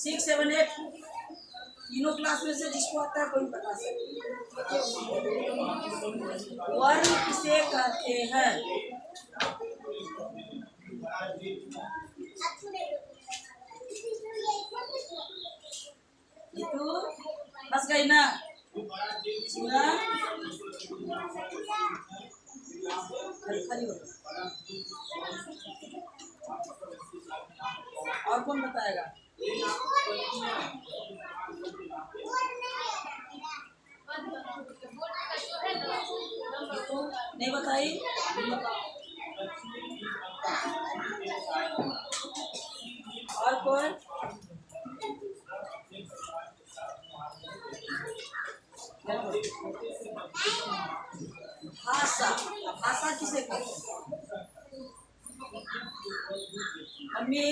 6, 7, 8 तीनों क्लास में से जिसको आता है कोई बता सकते। वर्ण किसे कहते हैं? ये तो बस गई ना सुना। और कौन बताएगा? नहीं बताई? और कौन? भाषा। भाषा किसे कहते हैं? अम्मी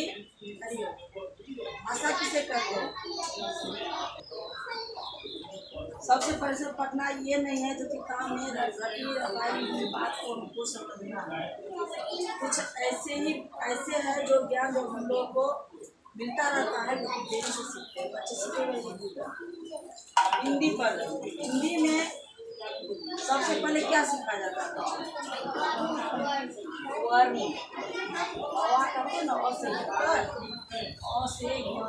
भाषा किसे कहते हैं? सबसे पहले से पढ़ना ये नहीं है जो किताब में रटी रटाई हुई बात को हमको समझना है। कुछ ऐसे है जो ज्ञान जो हम लोग को मिलता रहता है, लेकिन देर से सीखते हैं। बच्चे सीखेंगे हिंदी पर। हिंदी में सबसे पहले क्या सीखा जाता है? वर्ण। करते ना और से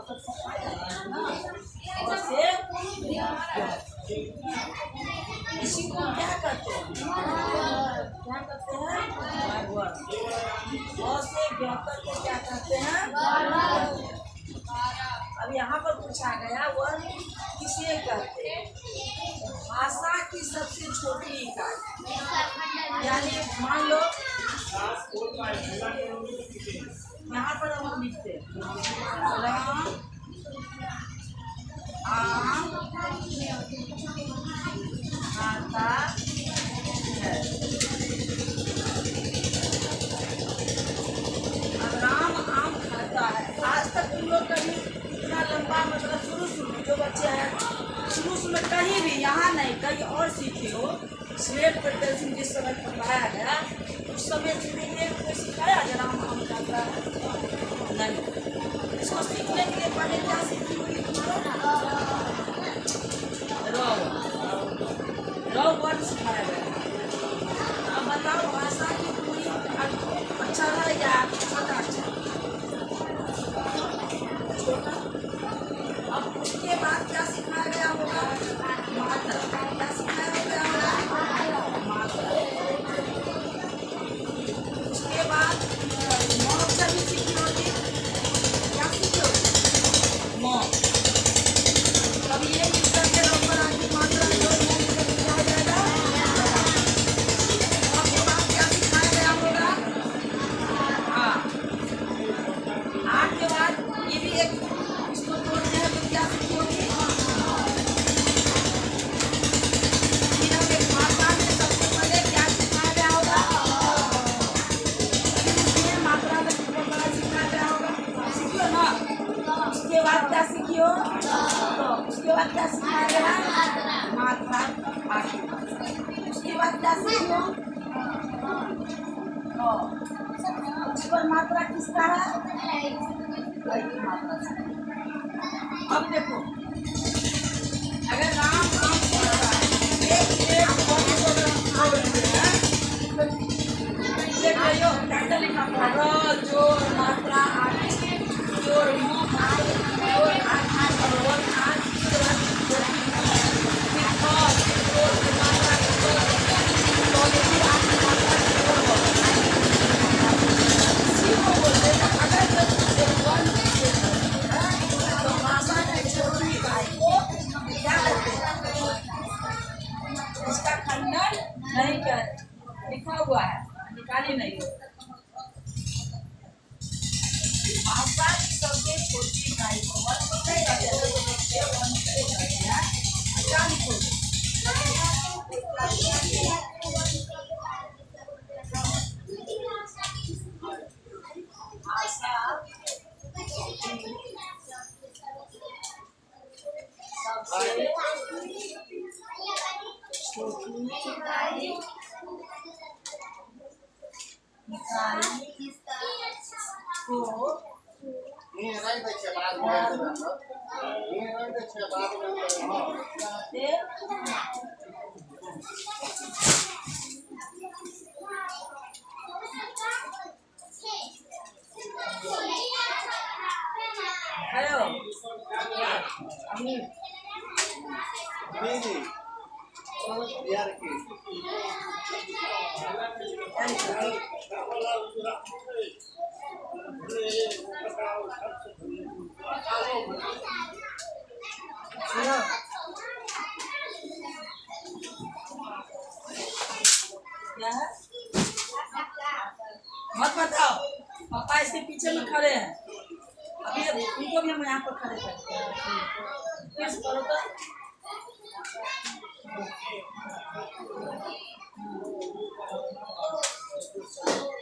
तक सिखाया जाता है ना। और से इसी को क्या करते हैं? क्या करते हैं? और से ज्ञापक को क्या करते हैं? अब यहाँ पर पूछा गया वर्ण किसे कहते हैं? भाषा की सबसे छोटी इकाई, यानी मान लो यहाँ पर हम लिखते हैं राम आम खाता है। अब राम आम खाता है। आज तक तुम लोग कभी इतना लंबा मतलब शुरू जो बच्चे हैं शुरू में कहीं भी यहाँ नहीं कहीं और सीखे हो। स्लेट पर जिस समय पढ़ाया गया उस समय कोई सिखाया जरा राम आम खाता है नहीं। इसको सीखने के लिए पहले क्या सीखी होगी तुम्हारा? रव वर्ण सिखाया गया। अब बताओ भाषा की पूरी अच्छा है या छोटा अच्छा? छोटा। अब उसके बाद क्या सिखाया गया होगा? मात्रा। क्या सिखाया गया होगा? मात्रा। उसके बाद मौन भी सीखी होगी। क्या सीखी होगी? मौन। अब ये मिलकर के ऊपर आगे मात्रा जो सिखाया जाएगा। उसके बाद क्या सिखाया गया होगा? हाँ। 8 के बाद ये भी एक इसको तोड़ते हैं तो क्या सीखी होगी? भाषा में सबसे पहले क्या सिखाया गया होगा? मात्रा में सिखाया गया होगा। सीखियो ना। उसके बाद क्या सीखियो? तो उसके बाद क्या सिखाया गया? मात्रा। उसके बाद क्या सीखियो? उस पर मात्रा किसका है? मात्रा। अब देखो अगर राम आम खाता है एक कैसे लिखा पड़ा? जोड़ मात्रा जोड़ इसका खंडन नहीं कर लिखा हुआ है, निकाली नहीं हो। भाषा की सबसे छोटी इकाई को क्या लिखो? भाषा सबसे छोटी इकाई को हेलो अमीर यार की सुनो क्या है मत बताओ पापा इसके पीछे में खड़े हैं अभी उनको भी हम यहाँ पर खड़े करते हैं किस करो तो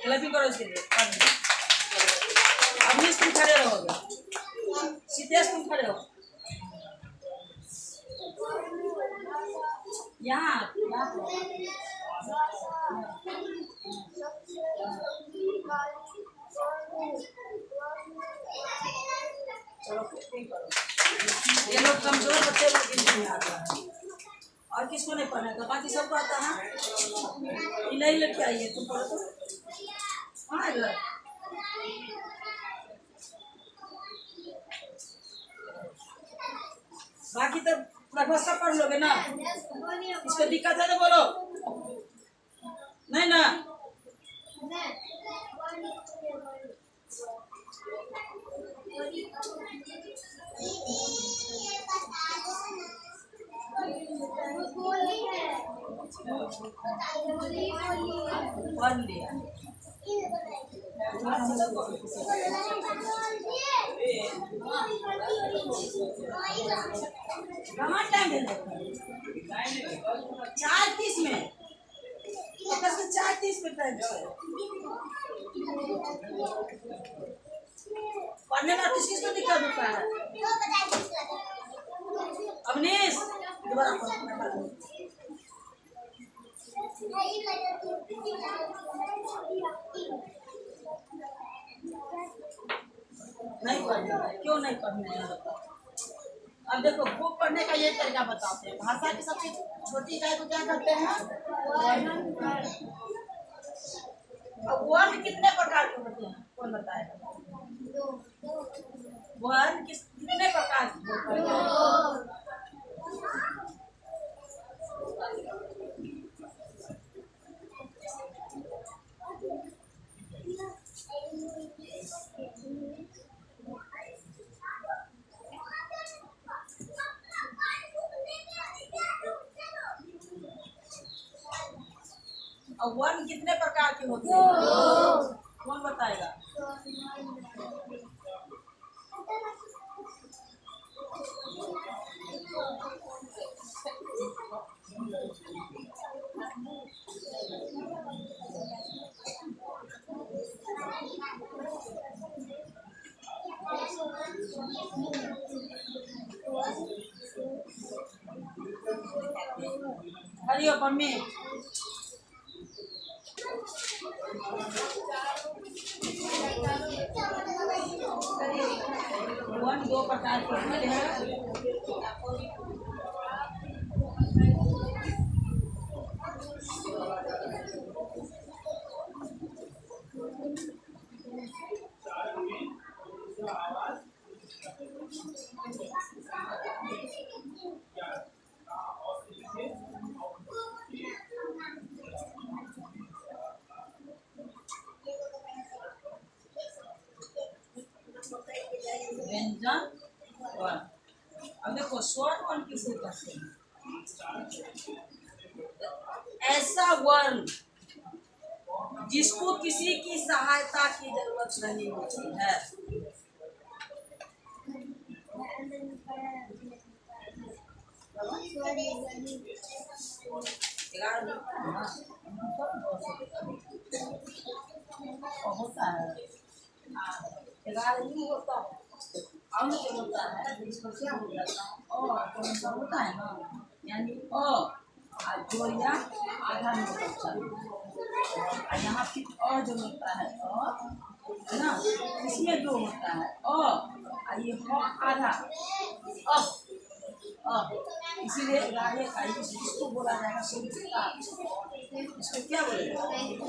क्लबिंग करो इसके लिए अवनीश तुम खड़े रहोगे सिद्धेश तुम खड़े हो यहाँ चलो ये लोग कमजोर बच्चे लोग नहीं आता है और किसको नहीं पढ़ना तो बाकी सबको आता है ये नहीं लड़के आई है तुम पढ़ो तो हाँ इधर बाकी तो लगभग सब पढ़ लोगे ना इसको दिक्कत है तो बोलो नहीं ना पढ़ लिया कहाँ टाइम दे 4:30 में 4:30 में टाइम से पढ़ने में किस किस को दिक्कत होता है अवनीश दोबारा नहीं पढ़ना क्यों नहीं पढ़ना है अब देखो बुक पढ़ने का ये तरीका बताते हैं भाषा की सबसे छोटी इकाई को क्या कहते हैं अब वर्ण कितने प्रकार के होते हैं कौन बताएगा वर्ण कितने प्रकार के होते हैं और वर्ण कितने प्रकार के होते हैं कौन बताएगा हरिओ मम्मी 2 प्रकार के होते हैं व्यंजन वर्ण अब देखो स्वर वर्ण किसे कहते हैं ऐसा वर्ण जिसको किसी की सहायता की जरूरत नहीं होती है होता है 11 होता है और जो होता है जिसको क्या हो जाता है और होता है ना यानी जोड़िया आधा में बच्चा और यहाँ फिर जो होता है है ना इसमें 2 होता है और ये आधा इसीलिए राधे का इसको बोला जाएगा संयुक्ताक्षर। इसको क्या बोलेगा?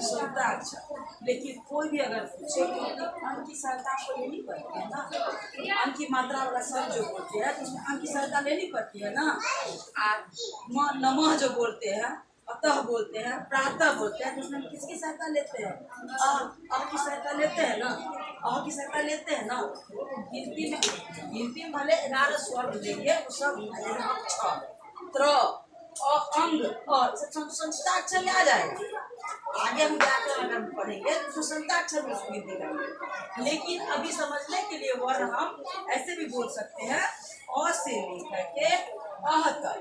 संयुक्ताक्षर। लेकिन कोई भी अगर पूछे कि अंक की सहायता आपको लेनी पड़ती है ना, अंक की मात्रा वाला शब्द जो बोलते हैं तो उसमें अंक की सहायता लेनी पड़ती है ना। नमः जो बोलते हैं, अतः बोलते हैं, प्रातः बोलते हैं, तो उसमें किसकी सहायता लेते हैं? अ की सहायता लेते हैं ना, अ की सहायता लेते हैं ना। गिनती में भले 11 स्वर देंगे, वो सब अक्षर त्र अंग और संयुक्ताक्षर में आ जाएगा। आगे हम जाकर अगर पढ़ेंगे तो संयुक्ताक्षर में उसको गिनती करेंगे। लेकिन अभी समझने के लिए वर्ण हम ऐसे भी बोल सकते हैं, अ से लेकर के अह तक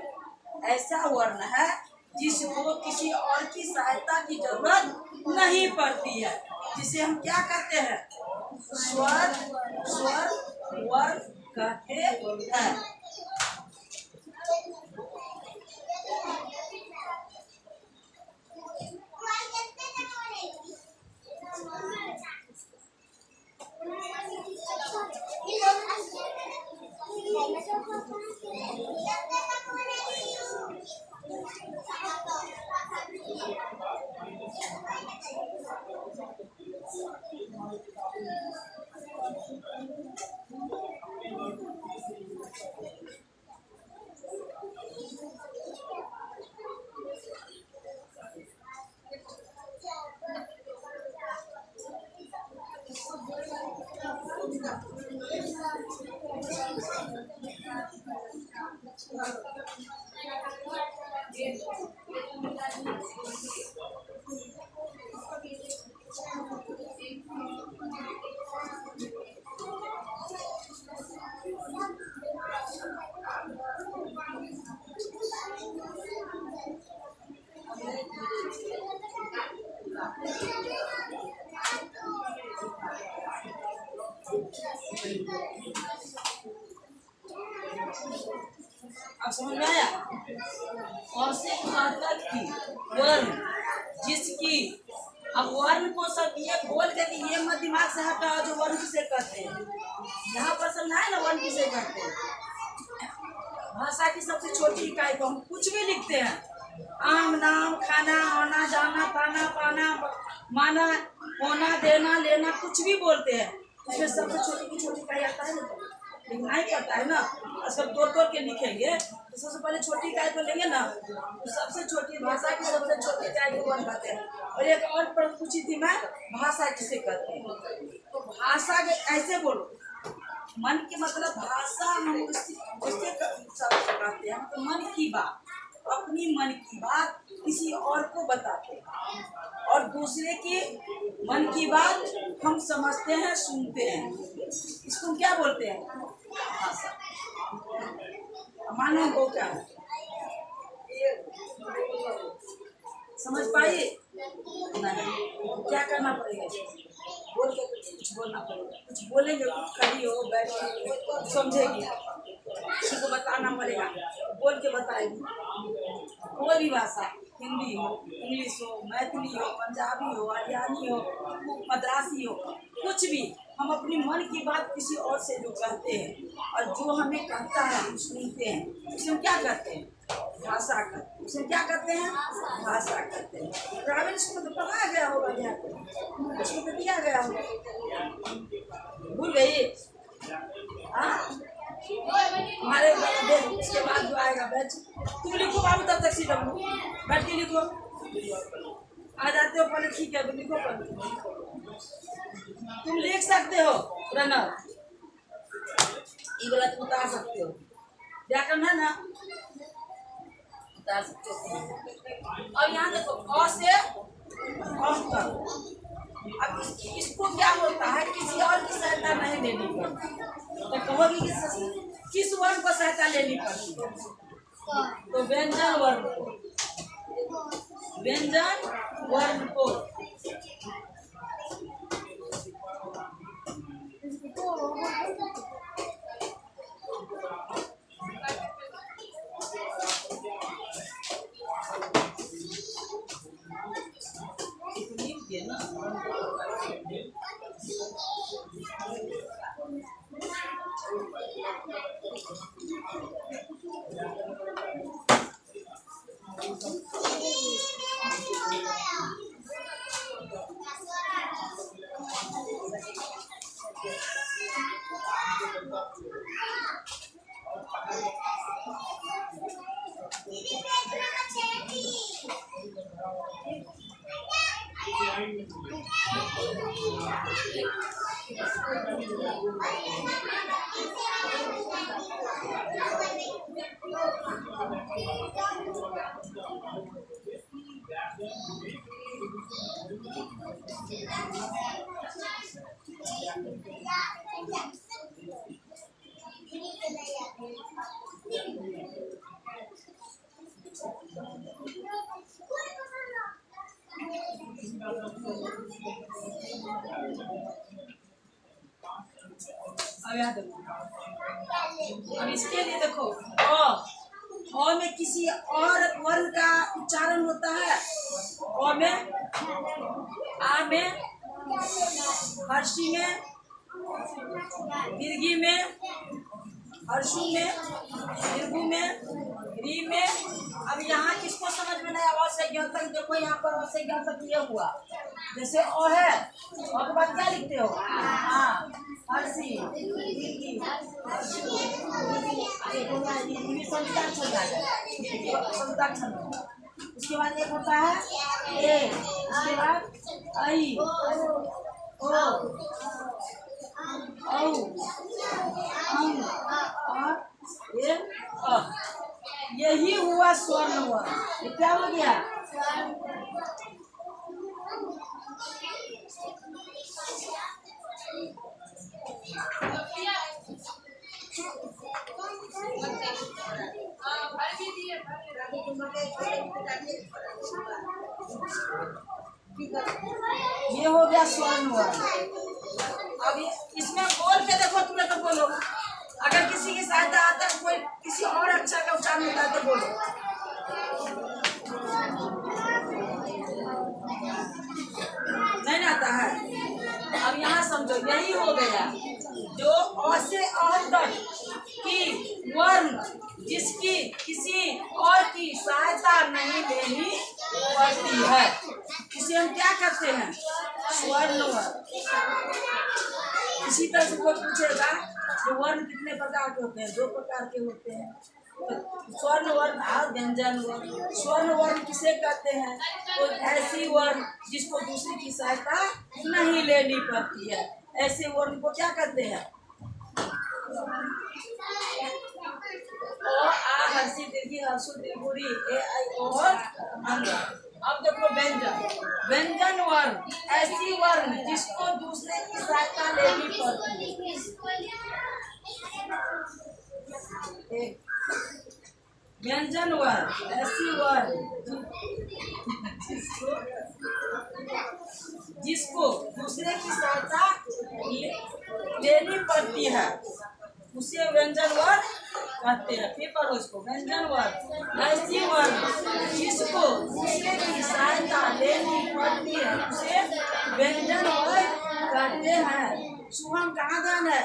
ऐसा वर्ण है जिसको किसी और की सहायता की जरूरत नहीं पड़ती है, जिसे हम क्या कहते हैं? स्वर वर्ण कहते हैं। अब समझ में आया? और से की वर्ण जिसकी, अब वर्ण को सब ये बोल के कि ये मत दिमाग से हटाओ जो वर्ण किसे कहते हैं। यहाँ पर समझा है ना वर्ण किसे कहते हैं। भाषा की सबसे छोटी इकाई को हम कुछ भी लिखते हैं, आम नाम खाना आना जाना खाना पाना माना होना देना लेना कुछ भी बोलते हैं, उसमें सबसे छोटी की छोटी इकाई आता है ना, लिखना ही पड़ता है ना। और सब तोड़ के लिखेंगे तो सबसे पहले छोटी इकाई को लेंगे ना, तो सबसे छोटी भाषा की सबसे छोटी इकाई को वर्ण कहते हैं। और एक और प्रश्न पूछी थी मैं, भाषा किसे कहते हैं? तो भाषा के ऐसे बोलो, मन की मतलब भाषा हम उससे कहते हैं, तो मन की बात, अपनी मन की बात किसी और को बताते हैं, और दूसरे की मन की बात हम समझते हैं सुनते हैं, इसको क्या बोलते हैं? भाषा। मानो वो क्या है, समझ पाइए? क्या करना पड़ेगा? बोल के कुछ बोलना पड़ेगा, कुछ बोलेंगे, कुछ खड़ी हो बैठे समझेगी, किसी को बताना पड़ेगा, बोल के बताएगी। कोई भी भाषा, हिंदी हो, इंग्लिश हो, मैथिली हो, पंजाबी हो, हरियाणी हो, मद्रासी हो, कुछ भी, हम अपनी मन की बात किसी और से जो कहते हैं और जो हमें कहता है हम सुनते हैं, उसे हम क्या कहते हैं? भाषा कहते हैं। उसे क्या कहते हैं? भाषा कहते हैं। ग्रामीण स्कूल में तो पढ़ाया गया होगा, यहाँ उसमें तो दिया गया होगा, भूल गई? हमारे इसके बाद जो आएगा बैच, तुम लिखो बाबू, तब तक CW बैठ के लिखो। आ जाते हो पहले, ठीक है, तो लिखो पहले, तुम लिख सकते हो रनर, ये वाला तुम उतार सकते हो, व्याकरण है ना, उतार सकते हो। अब यहाँ देखो, अ से अ तक, अब इसको क्या होता है, किसी और की सहायता नहीं लेनी पड़ती, तो कहोगी कि किस वर्ण को सहायता लेनी पड़ती है? तो व्यंजन वर्ण को, व्यंजन वर्ण को। अब यहाँ देखो, अब इसके लिए देखो अ में किसी और वर्ण का उच्चारण होता है। अ में, आ में, हर्षी में, दीर्घी में, हर्षु में, दीर्घु में, री में। अब यहाँ किसको समझ में नहीं आवाज से ज्ञान तक देखो, यहाँ पर आवाज से ज्ञान तक ये हुआ। जैसे ओ है, और के बाद क्या लिखते हो? हाँ, हर्षी, दीर्घी, उसके बाद एक होता है ए, उसके बाद आई, ओ, औ, अं, और ये अ। यही हुआ स्वर्ण वर्ण। ये क्या हो गया? ये हो गया स्वर्ण वर्ण। अब इसमें बोल के देखो, तुरंत तो बोलो। अगर किसी की सहायता आता है, कोई किसी और अक्षर का उच्चारण होता है तो बोलो। नहीं आता है। अब यहाँ समझो, यही हो गया जो अ से अ तक की वर्ण जिसकी किसी और की सहायता नहीं लेनी पड़ती है, इसे हम क्या कहते हैं? स्वर्ण वर्ण। इसी तरह से कोई पूछेगा जो वर्ण कितने प्रकार के होते हैं? 2 प्रकार के होते हैं, स्वर्ण वर्ण और व्यंजन वर्ण। स्वर्ण वर्ण किसे कहते हैं? तो ऐसी वर्ण जिसको दूसरे की सहायता नहीं लेनी पड़ती है, ऐसे वर्ण को क्या कहते हैं? ओ, आ, हर्षी, दीर्घी, हर्षु, दीर्घुरी, ए, आई, ओ और अंग। अब देखो व्यंजन। व्यंजन वर्ण ऐसी वर्ण जिसको दूसरे की सहायता लेनी पड़ती है। व्यंजन वर्ण ऐसी वर्ण जिसको दूसरे की सहायता लेनी पड़ती है, उसे व्यंजन वर्ण कहते हैं। फिर पढ़ो इसको। व्यंजन वर्ण ऐसी वर्ण जिसको दूसरे की सहायता लेनी पड़ती है, उसे व्यंजन वर्ण कहते हैं। शुभम कहाँ ध्यान है?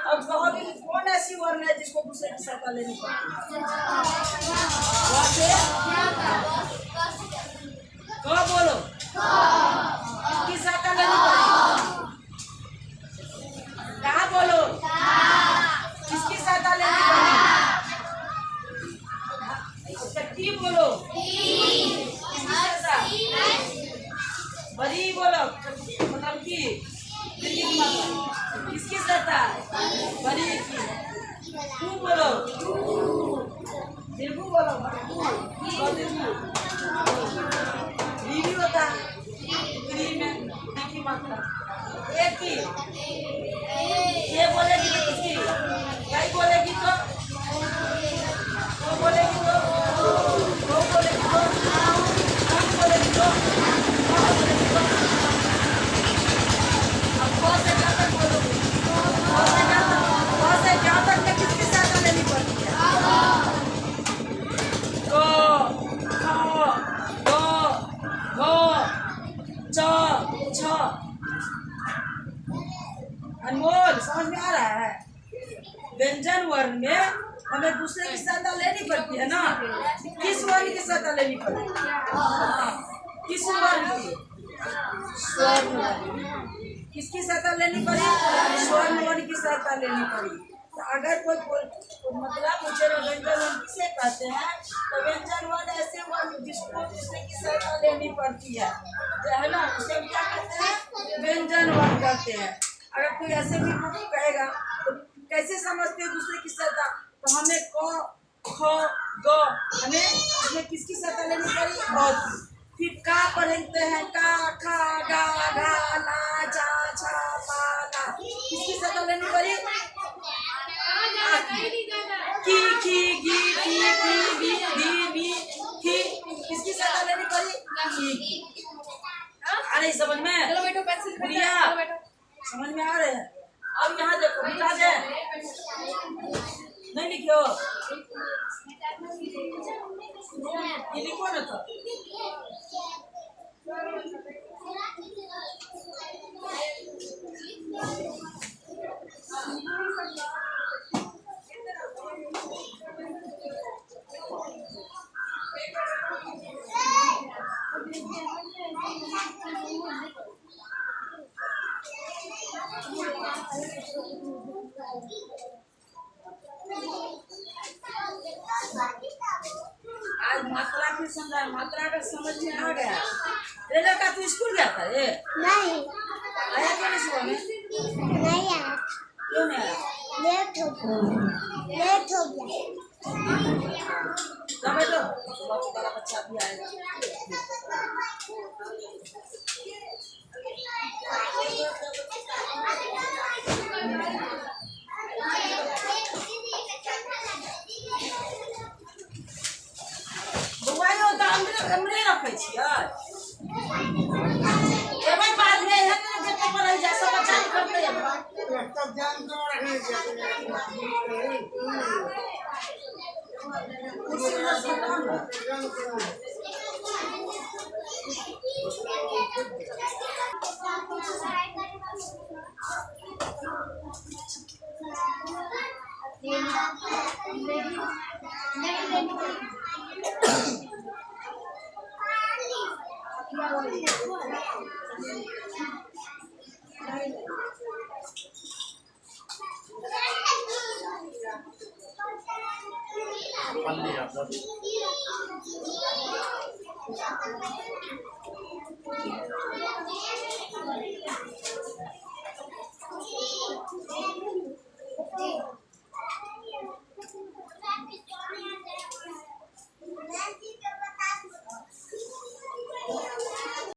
अब कहोगे कि कौन ऐसी वर्ण है जिसको दूसरे की सहायता लेनी पड़ती है? कहो बोलो, किसकी सहायता लेनी पड़ेगी? कहाँ बोलो, किसकी सहायता लेनी पड़ेगी? की बोलो, किसकी सहायता? बड़ी बोलो, मतलब की किसकी सहायता? बड़ी की। तू बोलो, दीर्घु बोलो, दीदी होता में की मात्रा एक की। ये बोलेगी तो किसकी? कई बोलेगी तो वो बोलेगी तो वो बोलेगी तो हम बोलेगी तो अब बहुत से क्या तक बोलोगे? बहुत से क्या तक में किसकी सहायता लेनी पड़ती है? को, खो, दो, घो, छ, अनमोल समझ में आ रहा है? व्यंजन वर्ण में हमें दूसरे की सहायता लेनी पड़ती है ना। किस वर्ण की सहायता लेनी पड़ती है? किस वर्ण की? स्वर्ण वर्ण। किसकी सहायता लेनी पड़ी? स्वर्ण वर्ण की सहायता लेनी पड़ी। तो अगर कोई मतलब पूछे व्यंजन वर्ण किसे कहते हैं, तो व्यंजन वर्ण ऐसे वर्ण लेनी पड़ती है, जो है ना, उसे क्या कहते हैं, व्यंजन वर्ण करते हैं। अगर कोई ऐसे भी कुछ कहेगा तो कैसे समझते हैं दूसरे की सत्ता, तो हमें क ख ग, हमें इसमें किसकी सत्ता लेनी पड़ी, और फिर का पढ़ते हैं, का खा गा घा ला चा छा पा ला, किसकी सत्ता लेनी पड़ी, की गी की बी दी थी, किसकी सत्ता लेनी पड़ी, की। आ रही समझ में, चलो बेटो पेंसिल प्रिया समझ में आ रहे हैं। अब यहाँ देखो, मिटा दे, नहीं लिखो, ये लिखो ना तो। आज मात्रा की समझा, मात्रा का समझ में आ गया। रे लड़का तू स्कूल गया था रे? नहीं आया क्यों नहीं सुबह में? नहीं आया, क्यों नहीं आया? लेट हो गया। ना बेटो, सुबह को बड़ा बच्चा भी आएगा। बुआई होता हमरे रखे छियै। एबै बाद में एहन नहीं जे पेपर रह जाए, सब बच्चा करते हैं। तब जान दो रहे कुर्सी में बैठा ना।